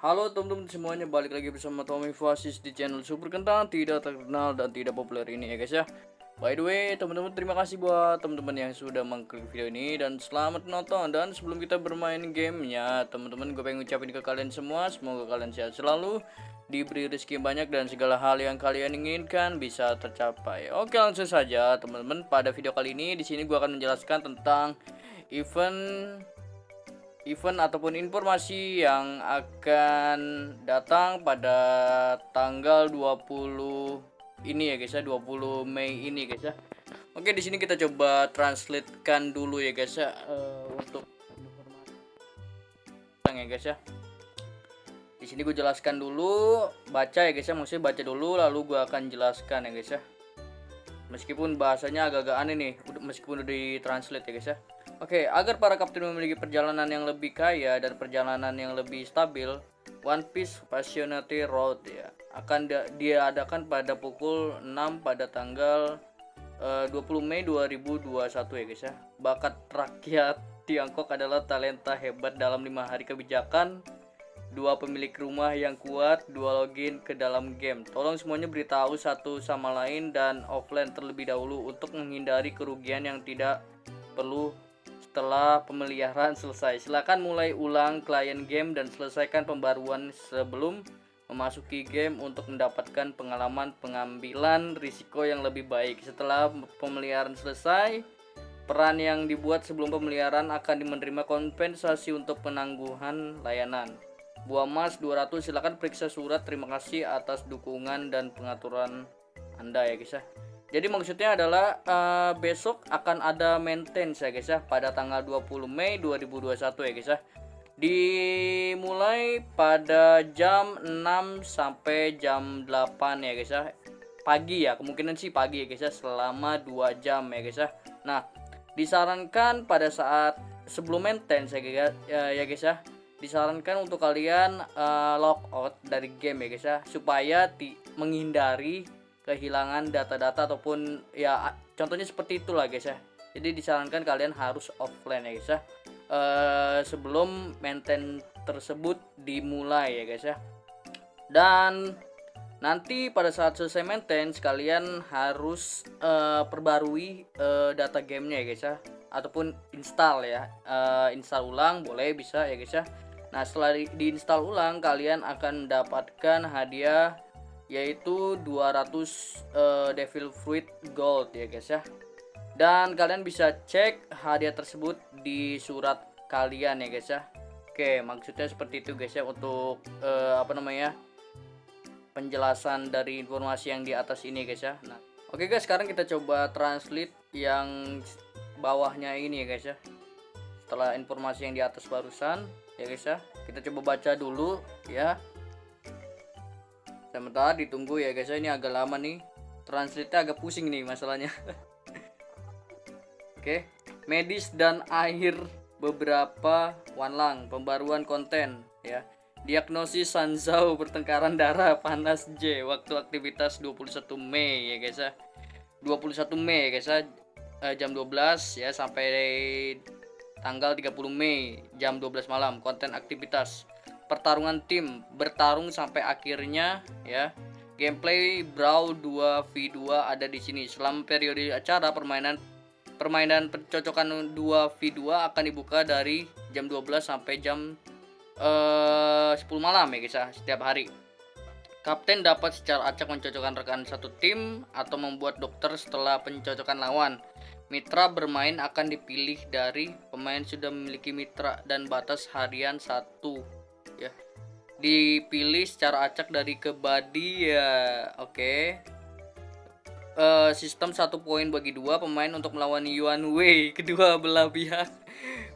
Halo teman-teman semuanya, balik lagi bersama Tommy Fasis di channel Super Kentang tidak terkenal dan tidak populer ini ya guys ya. By the way teman-teman, terima kasih buat teman-teman yang sudah mengklik video ini dan selamat menonton. Dan sebelum kita bermain gamenya teman-teman, gue pengen ngucapin ke kalian semua, semoga kalian sehat selalu, diberi rezeki banyak dan segala hal yang kalian inginkan bisa tercapai. Oke, langsung saja teman-teman, pada video kali ini di sini gue akan menjelaskan tentang event ataupun informasi yang akan datang pada tanggal 20 ini ya guys ya, 20 Mei ini guys ya. Oke, di sini kita coba translatekan dulu ya guys ya, untuk informasi ya guys ya. Di sini gue jelaskan dulu, baca ya guys ya, maksudnya baca dulu lalu gue akan jelaskan ya guys ya. Meskipun bahasanya agak-agak aneh nih, meskipun udah ditranslate ya guys ya. Oke, agar para kapten memiliki perjalanan yang lebih kaya dan perjalanan yang lebih stabil, One Piece Passionate Road ya akan diadakan pada pukul 6 pada tanggal 20 Mei 2021 ya guys ya. Bakat rakyat Tiongkok adalah talenta hebat dalam 5 hari kebijakan, 2 pemilik rumah yang kuat, 2 login ke dalam game. Tolong semuanya beritahu satu sama lain dan offline terlebih dahulu untuk menghindari kerugian yang tidak perlu. Setelah pemeliharaan selesai, silakan mulai ulang klien game dan selesaikan pembaruan sebelum memasuki game untuk mendapatkan pengalaman pengambilan risiko yang lebih baik. Setelah pemeliharaan selesai, peran yang dibuat sebelum pemeliharaan akan menerima kompensasi untuk penangguhan layanan. Buah Mas 200, silakan periksa surat terima kasih atas dukungan dan pengaturan Anda ya guys ya. Jadi maksudnya adalah besok akan ada maintenance ya guys ya pada tanggal 20 Mei 2021 ya guys ya. Dimulai pada jam 6 sampai jam 8 ya guys ya. Pagi ya, kemungkinan sih pagi ya guys ya, selama 2 jam ya guys ya. Nah, disarankan pada saat sebelum maintenance ya guys ya. Disarankan untuk kalian logout dari game ya guys ya, supaya menghindari kehilangan data-data ataupun ya contohnya seperti itulah guys ya. Jadi disarankan kalian harus offline ya guys ya, sebelum maintain tersebut dimulai ya guys ya. Dan nanti pada saat selesai maintenance kalian harus perbarui data gamenya ya guys ya, ataupun install ya, install ulang boleh, bisa ya guys ya. Nah, setelah diinstal ulang kalian akan mendapatkan hadiah yaitu 200 Devil Fruit Gold ya guys ya. Dan kalian bisa cek hadiah tersebut di surat kalian ya guys ya. Oke, maksudnya seperti itu guys ya untuk penjelasan dari informasi yang di atas ini guys ya. Nah, oke guys, sekarang kita coba translate yang bawahnya ini ya guys ya. Setelah informasi yang di atas barusan ya guys ya, kita coba baca dulu ya. Sebentar ditunggu ya guys ya, ini agak lama nih, translate-nya agak pusing nih masalahnya. Oke, medis dan air beberapa wanlang, pembaruan konten ya. Diagnosis Sanzau pertengkaran darah panas J, waktu aktivitas 21 Mei ya guys ya. 21 Mei ya guys ya, jam 12 ya sampai tanggal 30 Mei jam 12 malam. Konten aktivitas pertarungan tim, bertarung sampai akhirnya ya. Gameplay Brawl 2v2 ada di sini. Selama periode acara permainan pencocokan 2v2 akan dibuka dari jam 12 sampai jam 10 malam ya guys ya, setiap hari. Kapten dapat secara acak mencocokkan rekan satu tim atau membuat dokter setelah pencocokan lawan. Mitra bermain akan dipilih dari pemain sudah memiliki mitra dan batas harian 1 ya. Dipilih secara acak dari kebadi ya. Oke. Sistem 1 poin bagi 2 pemain untuk melawan Yuan Wei. Kedua belah pihak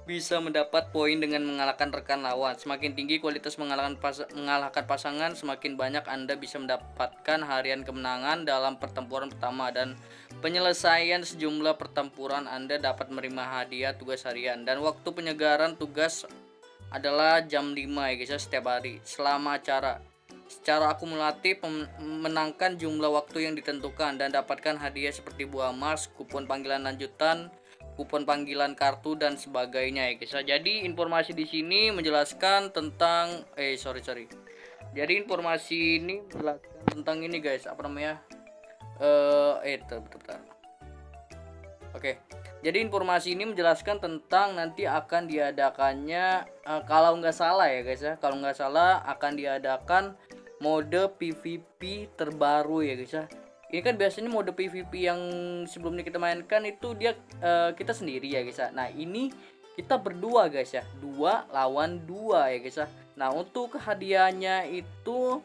bisa mendapat poin dengan mengalahkan rekan lawan. Semakin tinggi kualitas mengalahkan pasangan, semakin banyak Anda bisa mendapatkan harian kemenangan dalam pertempuran pertama, dan penyelesaian sejumlah pertempuran Anda dapat menerima hadiah tugas harian. Dan waktu penyegaran tugas adalah jam 5 ya guys ya, setiap hari selama acara. Secara akumulatif menangkan jumlah waktu yang ditentukan dan dapatkan hadiah seperti buah emas, kupon panggilan lanjutan, kupon panggilan kartu dan sebagainya ya guys. Jadi informasi di sini menjelaskan tentang Jadi informasi ini menjelaskan tentang ini guys, apa namanya? Bentar. Oke. Jadi informasi ini menjelaskan tentang nanti akan diadakannya kalau nggak salah ya guys ya. Kalau nggak salah akan diadakan mode PVP terbaru ya guys ya. Ini kan biasanya mode PVP yang sebelumnya kita mainkan itu dia kita sendiri ya guys ya. Nah, ini kita berdua guys ya. 2 lawan 2 ya guys ya. Nah, untuk hadiahnya itu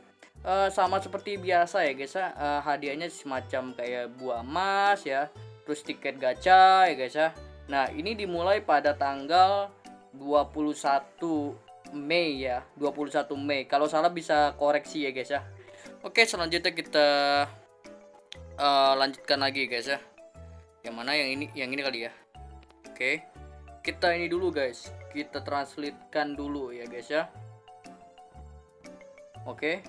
sama seperti biasa ya guys ya. Hadiahnya semacam kayak buah emas ya. Terus tiket gacha ya guys ya. Nah, ini dimulai pada tanggal 21 Mei ya. 21 Mei. Kalau salah bisa koreksi ya guys ya. Oke, selanjutnya kita lanjutkan lagi guys ya. Yang mana yang ini kali ya. Oke. Kita ini dulu guys. Kita translatekan dulu ya guys ya. Oke.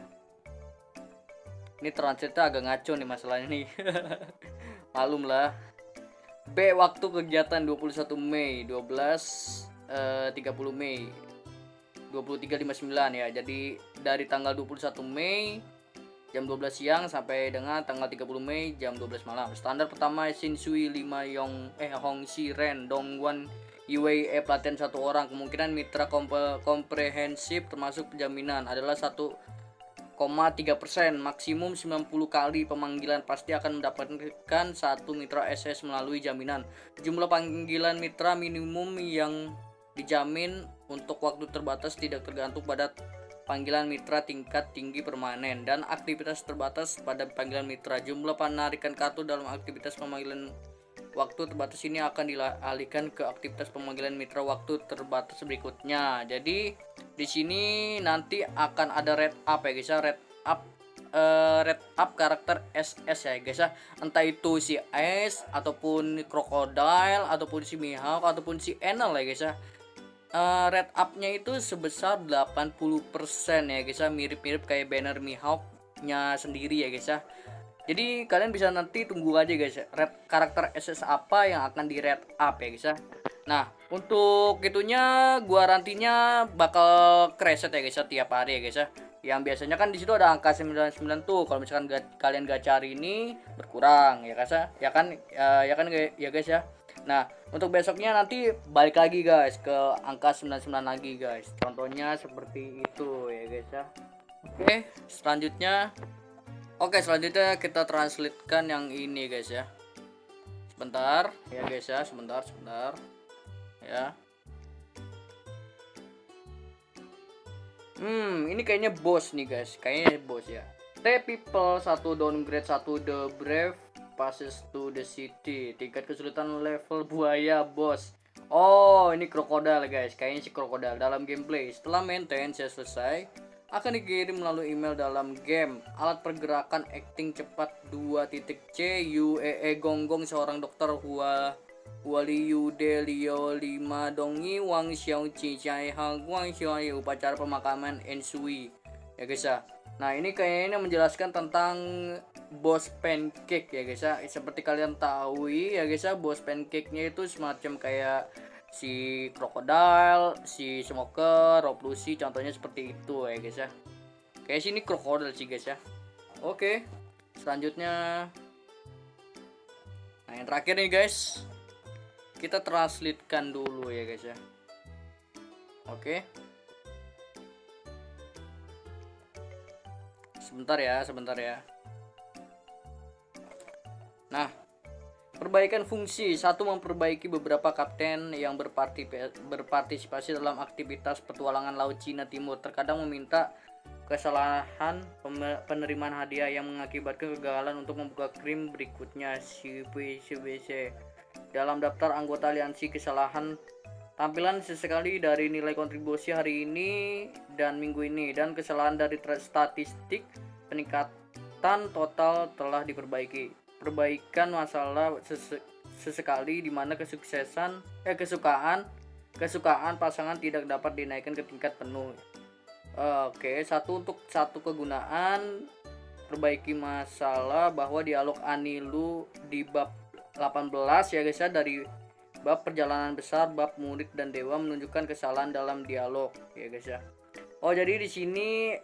Ini translate agak ngaco nih masalahnya nih. Malum lah. B waktu kegiatan 21 Mei 30 Mei 23.59 ya. Jadi dari tanggal 21 Mei jam 12 siang sampai dengan tanggal 30 Mei jam 12 malam. Standar pertama Shinsui 5 Hongxi Ren Dongguan UAE pelatihan 1 orang. Kemungkinan mitra komprehensif termasuk penjaminan adalah 1,3%. Maksimum 90 kali pemanggilan pasti akan mendapatkan 1 mitra SS melalui jaminan. Jumlah panggilan mitra minimum yang dijamin untuk waktu terbatas tidak tergantung pada panggilan mitra tingkat tinggi permanen dan aktivitas terbatas pada panggilan mitra. Jumlah penarikan kartu dalam aktivitas pemanggilan waktu terbatas ini akan dialihkan ke aktivitas pemanggilan mitra waktu terbatas berikutnya. Jadi di sini nanti akan ada red up ya guys ya, red up karakter SS ya guys ya. Entah itu si Ice ataupun Crocodile ataupun si Mihawk ataupun si Enel ya guys ya. Red up-nya itu sebesar 80% ya guys ya, mirip-mirip kayak banner Mihawk-nya sendiri ya guys ya. Jadi kalian bisa nanti tunggu aja guys ya, karakter SS apa yang akan di red up ya guys ya. Nah, untuk itunya gua rantinya bakal reset ya guys ya tiap hari ya guys ya. Yang biasanya kan di situ ada angka 99 tuh. Kalau misalkan kalian gacor ini berkurang ya guys ya. Ya guys ya. Nah, untuk besoknya nanti balik lagi guys ke angka 99 lagi guys. Contohnya seperti itu ya guys ya. Oke, selanjutnya kita translatekan yang ini guys ya. Sebentar ya guys ya, sebentar ya. Ini kayaknya bos nih guys, kayaknya bos ya. People 1 downgrade 1 the brave passes to the city. Tingkat kesulitan level buaya bos. Oh, ini krokodil guys, kayaknya si krokodil dalam gameplay. Setelah maintain selesai, akan dikirim melalui email dalam game. Alat pergerakan acting cepat 2.c UEE Gonggong seorang dokter Liu De Liu 5 Dongi Wang Xiao Chi Chai Hang Wang Xiao upacara pemakaman Ensui ya guys ya. Nah, ini kayaknya menjelaskan tentang boss pancake ya guys ya. Seperti kalian tahu ya guys ya, boss pancake-nya itu semacam kayak si Crocodile, si Smoker, Rob Lucy, contohnya seperti itu ya guys ya. Kayak sini Crocodile sih guys ya. Oke, selanjutnya, nah yang terakhir nih guys, kita translatekan dulu ya guys ya. Oke, sebentar ya. Nah, perbaikan fungsi 1 memperbaiki beberapa kapten yang berpartisipasi dalam aktivitas petualangan Laut Cina Timur terkadang meminta kesalahan penerimaan hadiah yang mengakibatkan kegagalan untuk membuka krim berikutnya. CBC dalam daftar anggota aliansi kesalahan tampilan sesekali dari nilai kontribusi hari ini dan minggu ini dan kesalahan dari statistik peningkatan total telah diperbaiki. Perbaikan masalah sesekali di mana kesukaan pasangan tidak dapat dinaikkan ke tingkat penuh. Oke, untuk satu kegunaan perbaiki masalah bahwa dialog Anilu di bab 18 ya guys ya, dari Bab perjalanan besar, bab murid dan dewa menunjukkan kesalahan dalam dialog, ya guys ya. Oh, jadi di sini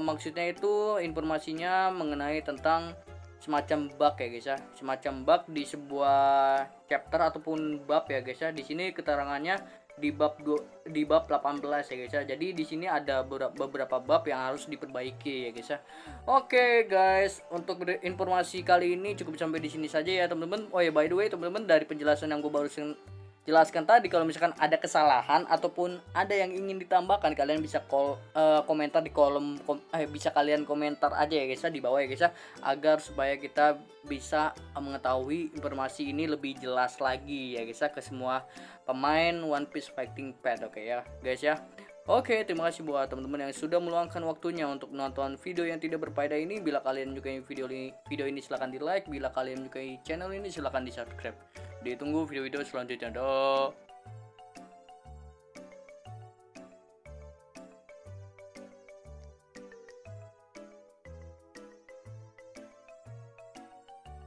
maksudnya itu informasinya mengenai tentang semacam bug ya guys ya, semacam bug di sebuah chapter ataupun bab ya guys ya. Di sini keterangannya di bab 18 ya guys ya. Jadi di sini ada beberapa bab yang harus diperbaiki ya guys ya. Oke guys, untuk informasi kali ini cukup sampai di sini saja ya teman-teman. Oh ya, by the way teman-teman, dari penjelasan yang gue baru jelaskan tadi, kalau misalkan ada kesalahan ataupun ada yang ingin ditambahkan, kalian bisa komentar di kolom bisa kalian komentar aja ya guys ya, di bawah ya guys ya, agar supaya kita bisa mengetahui informasi ini lebih jelas lagi ya guys ya ke semua pemain One Piece Fighting Path. Oke ya guys ya. Oke, terima kasih buat teman-teman yang sudah meluangkan waktunya untuk menonton video yang tidak berfaedah ini. Bila kalian menyukai video ini silahkan di like. Bila kalian menyukai channel ini silahkan di subscribe. Ditunggu video-video selanjutnya. Dah.